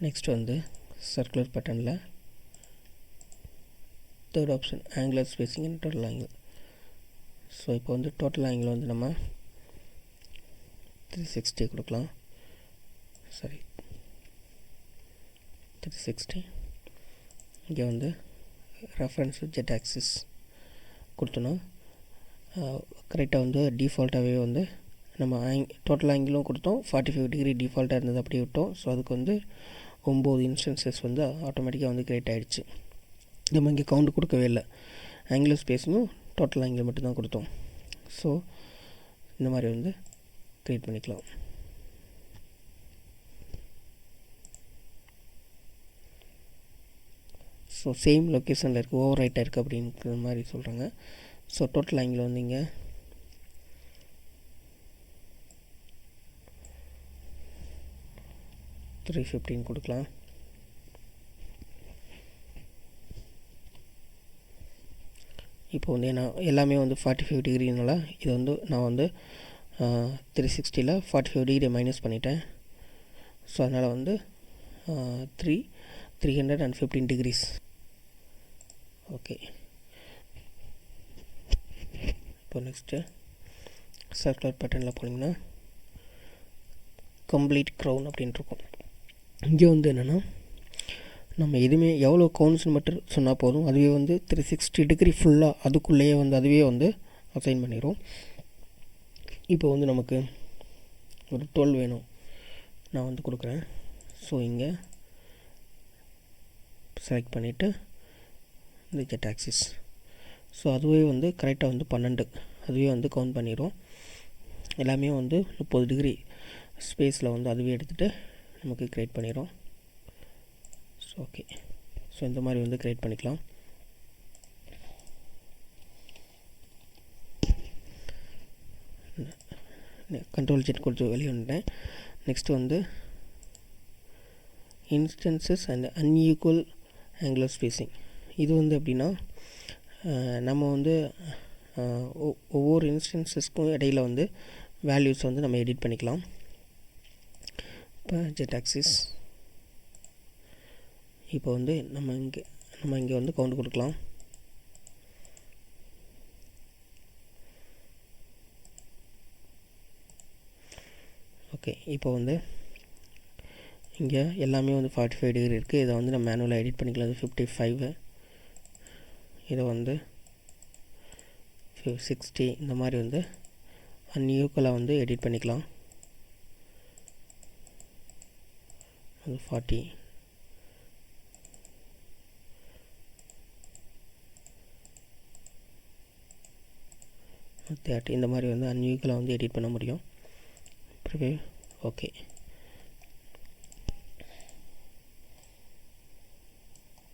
Next வந்து circular பேட்டர்னில் third option angular spacing and total angle. So இப்போ வந்து டோட்டல் ஆங்கிள் வந்து நம்ம 360 கொடுக்கலாம். சரி 360. இங்கே வந்து ரெஃபரன்ஸ் ஜெட் ஆக்சிஸ் கொடுத்தோன்னா கரெக்டாக வந்து டிஃபால்ட்டாகவே வந்து நம்ம டோட்டல் ஆங்கிளும் கொடுத்தோம், 45 டிகிரி டிஃபால்ட்டாக இருந்தது அப்படியே விட்டோம். ஸோ அதுக்கு வந்து 9 இன்ஸ்டன்சஸ் வந்து ஆட்டோமேட்டிக்காக வந்து கிரியேட் ஆகிடுச்சு. நம்ம இங்கே கவுண்ட் கொடுக்கவே இல்லை, ஆங்குலர் ஸ்பேஸிங்கும் டோட்டல் ஆங்கிள் மட்டும்தான் கொடுத்தோம். ஸோ இந்த மாதிரி வந்து கிரியேட் பண்ணிக்கலாம். ஸோ சேம் லொக்கேஷனில் இருக்குது, ஓவர் ரைட்டாக இருக்குது அப்படிங்கிற மாதிரி சொல்கிறாங்க. ஸோ டோட்டல் ஆங்கிள் வந்து இங்கே 315 கொடுக்கலாம். இப்போ வந்து நான் எல்லாமே வந்து 45 டிகிரினால இது வந்து நான் வந்து 360ல் 45 டிகிரி மைனஸ் பண்ணிட்டேன். ஸோ அதனால் வந்து 315 டிகிரிஸ். ஓகே, இப்போ நெக்ஸ்ட்டு சர்க்குலர் பேட்டர்னில் போனீங்கன்னா கம்ப்ளீட் க்ரௌன் அப்படின்ட்டு இருக்கும். இங்கே வந்து என்னென்னா நம்ம எதுவுமே எவ்வளோ கவுன்ஸ்னு மட்டும் சொன்னால் போதும், அதுவே வந்து 360 டிகிரி ஃபுல்லாக அதுக்குள்ளேயே வந்து அதுவே வந்து அசைன் பண்ணிடும். இப்போ வந்து நமக்கு ஒரு 12 வேணும், நான் வந்து கொடுக்குறேன். ஸோ இங்கே செலக்ட் பண்ணிவிட்டு இந்த ஜெட் ஆக்சிஸ், ஸோ அதுவே வந்து கரெக்டாக வந்து 12 அதுவே வந்து கவுண்ட் பண்ணிடும். எல்லாமே வந்து 30 டிகிரி ஸ்பேஸில் வந்து அதுவே எடுத்துகிட்டு நமக்கு க்ரியேட் பண்ணிடும். ஸோ ஓகே, ஸோ இந்த மாதிரி வந்து க்ரியேட் பண்ணிக்கலாம். கண்ட்ரோல் ஜெட் கொடுத்து வெளியே வந்துட்டேன். நெக்ஸ்ட் வந்து instances and unequal angular spacing. இது வந்து எப்படின்னா நம்ம வந்து ஒவ்வொரு இன்ஸ்டன்சஸ்க்கும் இடையில் வந்து வேல்யூஸ் வந்து நம்ம எடிட் பண்ணிக்கலாம். இப்போ ஜெட் ஆக்சிஸ், இப்போ வந்து நம்ம இங்கே வந்து கவுண்ட் கொடுக்கலாம். ஓகே, இப்போ வந்து இங்கே எல்லாமே வந்து 45 டிகிரி இருக்குது. இதை வந்து நம்ம மேனுவலாக எடிட் பண்ணிக்கலாம். இது 55, இதை வந்து 60 இந்த மாதிரி வந்து அன்ஈக்குவலாக வந்து எடிட் பண்ணிக்கலாம். அது 40, இந்த மாதிரி வந்து அன்ஈக்குவலாக வந்து எடிட் பண்ண முடியும். ஓகே.